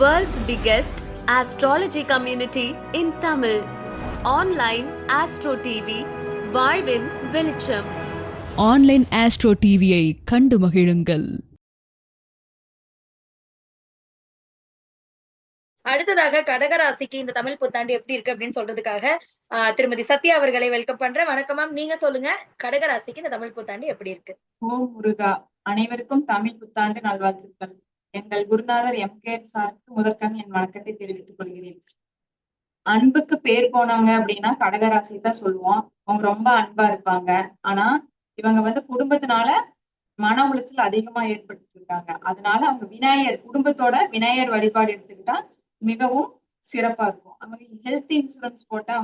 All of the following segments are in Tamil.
World's biggest astrology community in Tamil. Online Astro TV, வாழ்வின் வெளிச்சம். ஆன்லைன் ஆஸ்ட்ரோ டிவியை கண்டு மகிழுங்கள். அடுத்ததாக கடகராசிக்கு இந்த தமிழ் புத்தாண்டு எப்படி இருக்கு அப்படின்னு சொல்றதுக்காக திருமதி சத்யா அவர்களை வெல்கம் பண்றேன். வணக்கம் மேம், நீங்க சொல்லுங்க கடகராசிக்கு இந்த தமிழ் புத்தாண்டு எப்படி இருக்கு? ஓம் முருகா, அனைவருக்கும் தமிழ் புத்தாண்டு நல்வாழ்த்துக்கள். எங்கள் குருநாதர் எம்.கே. சாருக்கு முதற்கண் என் வணக்கத்தை தெரிவித்துக் கொள்கிறேன். அன்புக்கு பேர் போனவங்க அப்படின்னா கடகராசி தான் சொல்லுவோம். அவங்க ரொம்ப அன்பா இருப்பாங்க. ஆனா இவங்க குடும்பத்தினால மன உளைச்சல் அதிகமா ஏற்பட்டு இருக்காங்க. அதனால அவங்க குடும்பத்தோட விநாயகர் வழிபாடு எடுத்துக்கிட்டா மிகவும் சிறப்பா இருக்கும். அவங்க ஹெல்த் இன்சூரன்ஸ் போட்டா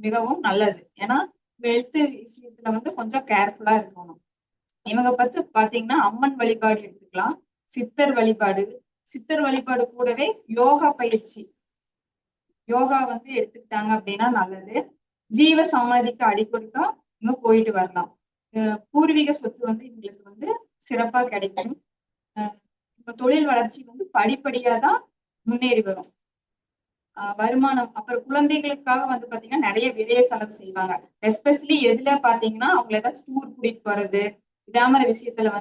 மிகவும் நல்லது. ஏன்னா ஹெல்த் விஷயத்துல கொஞ்சம் கேர்ஃபுல்லா இருக்கணும். இவங்க பாத்தீங்கன்னா அம்மன் வழிபாடு எடுத்துக்கலாம், சித்தர் வழிபாடு கூடவே யோகா பயிற்சி யோகா எடுத்துக்கிட்டாங்க அப்படின்னா நல்லது. ஜீவ சமாதிக்கு அடிக்கொடுக்கா இவங்க போயிட்டு வரலாம். பூர்வீக சொத்து இவங்களுக்கு சிறப்பா கிடைக்கும். தொழில் வளர்ச்சி படிப்படியா தான் முன்னேறி வரும். வருமானம், அப்புறம் குழந்தைகளுக்காக பாத்தீங்கன்னா நிறைய விரைய செலவு செய்வாங்க. எஸ்பெஷலி எதுல பாத்தீங்கன்னா அவங்களை ஏதாச்சும் டூர் கூட்டிட்டு போறது, இதே மாதிரி விஷயத்துல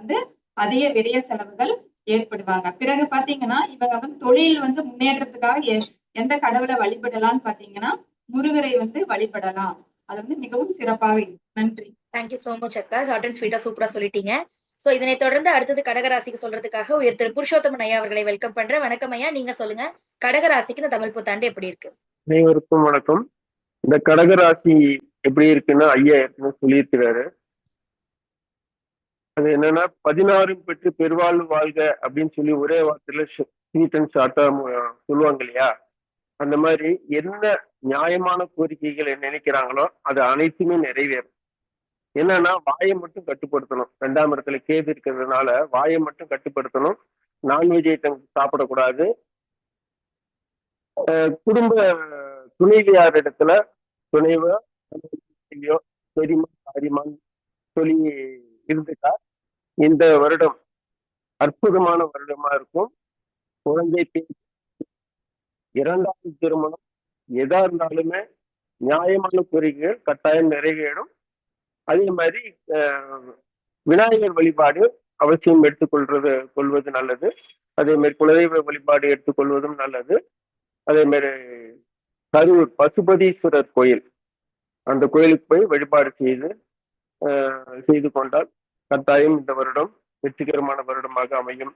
அதிக விரைய செலவுகள் ஏற்படுவாங்க. பிறகு பாத்தீங்கன்னா இவங்க தொழில் முன்னேற்றத்துக்காக எந்த கடவுளை வழிபடலாம்னு பாத்தீங்கன்னா முருகரை வழிபடலாம். அது மிகவும் சிறப்பாக இருக்கும். நன்றி. தேங்க்யூ சோ மச் அக்கா. ஷார்ட் அண்ட் ஸ்வீட்டா சூப்பரா சொல்லிட்டீங்க. சோ இதனை தொடர்ந்து அடுத்தது கடகராசிக்கு சொல்றதுக்காக உயர் திரு புருஷோத்தமன் ஐயா அவர்களை வெல்கம் பண்றேன். வணக்கம் ஐயா, நீங்க சொல்லுங்க கடகராசிக்கு இந்த தமிழ் புத்தாண்டு எப்படி இருக்கு? அனைவருக்கும் வணக்கம். இந்த கடகராசி எப்படி இருக்குன்னா ஐயா ஏற்கனவே சொல்லியிருக்கிறாரு. அது என்னன்னா 16 பெற்று பெருவாழ்வு வாழ்க அப்படின்னு சொல்லி ஒரே வார்த்தையில ஸ்வீட் அண்ட் ஷார்ட்டா சொல்லுவாங்க இல்லையா? அந்த மாதிரி என்ன நியாயமான கோரிக்கைகள் நினைக்கிறாங்களோ அது அனைத்துமே நிறைவேறும். என்னன்னா வாயை மட்டும் கட்டுப்படுத்தணும். 2ஆம் இடத்துல கேது இருக்கிறதுனால வாயை மட்டும் கட்டுப்படுத்தணும். நான்வெஜ் ஐட்டம் சாப்பிடக்கூடாது. குடும்ப துணைவியார் இடத்துல துணைவோ பெரியமா காரியமான்னு சொல்லி இருந்துட்டா இந்த வருடம் அற்புதமான வருடமா இருக்கும். குழந்தை பேர், 2வது திருமணம், எதா இருந்தாலுமே நியாயமான கோரிக்கைகள் கட்டாயம் நிறைவேறும். அதே மாதிரி விநாயகர் வழிபாடு அவசியம் கொள்வது நல்லது. அதே மாதிரி குலதெய்வ வழிபாடு எடுத்துக்கொள்வதும் நல்லது. அதே மாதிரி கரூர் பசுபதீஸ்வரர் கோயில், அந்த கோயிலுக்கு போய் வழிபாடு செய்து கொண்டால் கட்டாயம் இந்த வருடம் வெற்றிகரமான வருடமாக அமையும்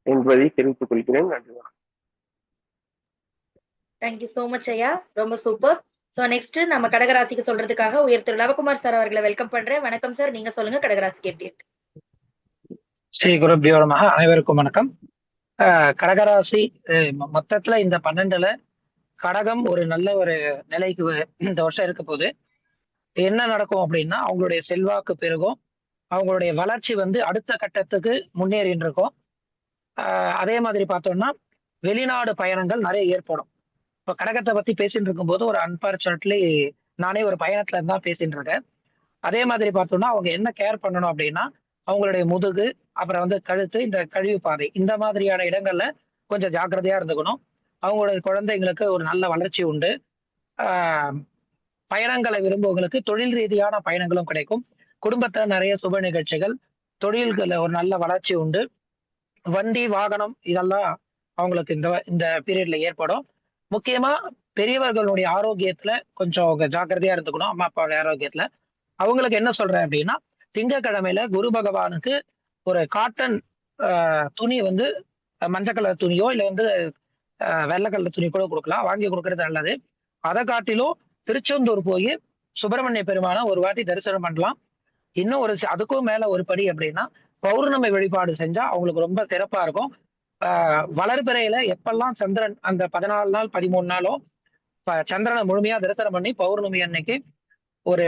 என்பதை தெரிவித்துக் கொள்கிறேன். நன்றி. தேங்க்யூ சோ மச் ஐயா, ரொம்ப சூப்பர். சோ நெக்ஸ்ட் நம்ம கடகராசிக்கு சொல்றதுக்காக உயர் திரு லவகுமார் சார் அவர்களை வெல்கம் பண்றேன். வணக்கம் சார், நீங்க சொல்லுங்க கடகராசிக்கு எப்படி இருக்கு? ஸ்ரீ குருபியோ நமஹ. அனைவருக்கும் வணக்கம். கடகராசி மொத்தத்துல இந்த 12ல கடகம் ஒரு நல்ல ஒரு நிலைக்கு இந்த வருஷம் இருக்க போது என்ன நடக்கும் அப்படின்னா அவங்களுடைய செல்வாக்கு பெருகும், அவங்களுடைய வளர்ச்சி அடுத்த கட்டத்துக்கு முன்னேறின்னு இருக்கும். அதே மாதிரி பார்த்தோம்னா வெளிநாடு பயணங்கள் நிறைய ஏற்படும். இப்போ கடகத்தை பத்தி பேசிட்டு இருக்கும்போது ஒரு அன்பார்ச்சுனேட்லி நானே ஒரு பயணத்துல இருந்தா பேசிட்டு இருக்கேன். அதே மாதிரி பார்த்தோம்னா அவங்க என்ன கேர் பண்ணணும் அப்படின்னா அவங்களுடைய முதுகு, அப்புறம் கழுத்து, இந்த கழிவு பாதை, இந்த மாதிரியான இடங்கள்ல கொஞ்சம் ஜாக்கிரதையா இருந்துக்கணும். அவங்களுடைய குழந்தைங்களுக்கு ஒரு நல்ல வளர்ச்சி உண்டு. பயணங்களை விரும்புவங்களுக்கு தொழில் ரீதியான பயணங்களும் கிடைக்கும். குடும்பத்துல நிறைய சுப நிகழ்ச்சிகள், தொழில்களை ஒரு நல்ல வளர்ச்சி உண்டு. வண்டி வாகனம் இதெல்லாம் அவங்களுக்கு இந்த பீரியட்ல ஏற்படும். முக்கியமா பெரியவர்களுடைய ஆரோக்கியத்துல கொஞ்சம் அவங்க ஜாக்கிரதையா இருந்துக்கணும். அம்மா அப்பாவுடைய ஆரோக்கியத்துல அவங்களுக்கு என்ன சொல்றேன் அப்படின்னா திங்கட்கிழமையில குரு பகவானுக்கு ஒரு காட்டன் துணி மஞ்சள் கலர் துணியோ இல்ல வெள்ளை கலர் துணி கூட கொடுக்கலாம், வாங்கி கொடுக்கறது நல்லது. அதை காட்டிலும் திருச்செந்தூர் போய் சுப்பிரமணிய பெருமானை ஒரு வாட்டி தரிசனம் பண்ணலாம். இன்னும் அதுக்கும் மேல ஒரு படி அப்படின்னா பௌர்ணமி வழிபாடு செஞ்சா அவங்களுக்கு ரொம்ப சிறப்பா இருக்கும். வளர்பிறையில எப்பெல்லாம் சந்திரன் அந்த 14 நாள் 13 நாளோ சந்திரனை முழுமையா தரிசனம் பண்ணி பௌர்ணமி அன்னைக்கு ஒரு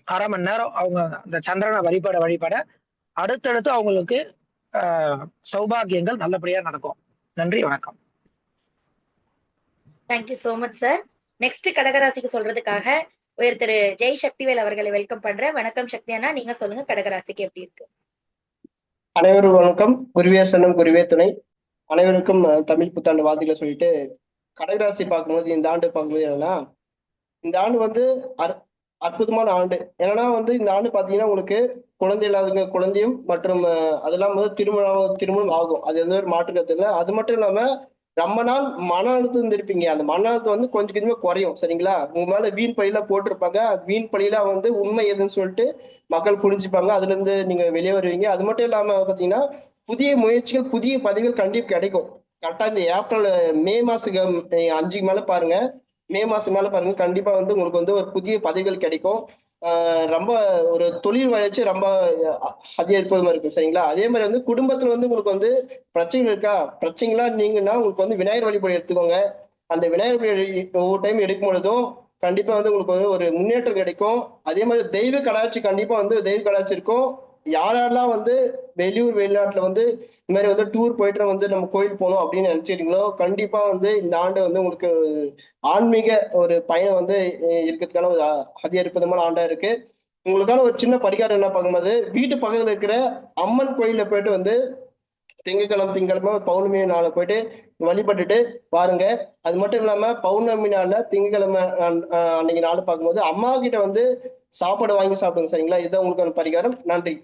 அரை மணி நேரம் அவங்க அந்த சந்திரனை வழிபட அடுத்தடுத்து அவங்களுக்கு சௌபாகியங்கள் நல்லபடியா நடக்கும். நன்றி, வணக்கம். Thank you so much sir. Next கடகராசிக்கு சொல்றதுக்காக உயர் திரு ஜெய் சக்திவேல் அவர்களை வெல்கம் பண்றேன். வணக்கம் சக்தி அண்ணா, நீங்க சொல்லுங்க கடகராசிக்கு எப்படி இருக்கு? அனைவரும் வணக்கம். குருவே சனம் குருவே துணை. அனைவருக்கும் தமிழ் புத்தாண்டு வாழ்த்துக்களை சொல்லிட்டு கடகராசி பார்க்கும்போது இந்த ஆண்டு பார்க்கும்போது என்னன்னா இந்த ஆண்டு வந்து அற்புதமான ஆண்டு. என்னன்னா வந்து இந்த ஆண்டு பாத்தீங்கன்னா உங்களுக்கு குழந்தை இல்லாதவங்க குழந்தையும் மற்றும் அதெல்லாம் வந்து திருமணம் ஆகும். அது எந்த ஒரு மாற்று கருத்து இல்லை. அது மட்டும் இல்லாம ரொம்ப நாள் மன அழுத்தம் இருப்பீங்க. அந்த மன அழுத்தம் வந்து கொஞ்சம் கொஞ்சமா குறையும். சரிங்களா? உங்க மேல வீண் பழியில போட்டிருப்பாங்க. வீண் பழியில வந்து உண்மை எதுன்னு சொல்லிட்டு மக்கள் புரிஞ்சுப்பாங்க. அதுல இருந்து நீங்க வெளியே வருவீங்க. அது மட்டும் இல்லாம பாத்தீங்கன்னா புதிய முயற்சிகள் புதிய பதவிகள் கண்டிப்பா கிடைக்கும். கரெக்டா இந்த ஏப்ரல் மே மாசத்துக்கு 5க்கு மேல பாருங்க. மே மாசம் மேல பாருங்க, கண்டிப்பா வந்து உங்களுக்கு வந்து ஒரு புதிய பதவிகள் கிடைக்கும். ரொம்ப ஒரு தொழில் வளர்ச்சி ரொம்ப அதிகரிப்பதுமா இருக்கும். சரிங்களா? அதே மாதிரி வந்து குடும்பத்துல வந்து உங்களுக்கு வந்து பிரச்சனைகள் இருக்கா? பிரச்சனைகளா நீங்கன்னா உங்களுக்கு வந்து விநாயகர் வழிபாடு எடுத்துக்கோங்க. அந்த விநாயகர் வழிபாடு ஒவ்வொரு டைம் எடுக்கும் பொழுதும் கண்டிப்பா வந்து உங்களுக்கு வந்து ஒரு முன்னேற்றம் கிடைக்கும். அதே மாதிரி தெய்வ கடாட்சி கண்டிப்பா வந்து தெய்வ கடாட்சி இருக்கும். யாரெல்லாம் வந்து வெளியூர் வெளிநாட்டுல வந்து இந்த மாதிரி வந்து டூர் போயிட்டு வந்து நம்ம கோயில் போகணும் அப்படின்னு நினைச்சிருக்கீங்களோ கண்டிப்பா வந்து இந்த ஆண்டு வந்து உங்களுக்கு ஆன்மீக ஒரு பயணம் வந்து இருக்கிறதுக்கான ஒரு அதி அற்புதமான ஆண்டா இருக்கு. உங்களுக்கான ஒரு சின்ன பரிகாரம் என்ன பார்க்கும்போது வீட்டு பக்கத்துல இருக்கிற அம்மன் கோயில்ல போயிட்டு வந்து திங்கக்கிழமை பௌர்ணமி நாளை போயிட்டு வழிபட்டுட்டு பாருங்க. அது மட்டும் இல்லாம பௌர்ணமி நாள்ல திங்கக்கிழமை அன்னைக்கு நாள் பார்க்கும்போது அம்மா கிட்ட வந்து சாப்பாடு வாங்கி சாப்பிடுங்க. சரிங்களா? இதுதான் உங்களுக்கான பரிகாரம். நன்றி.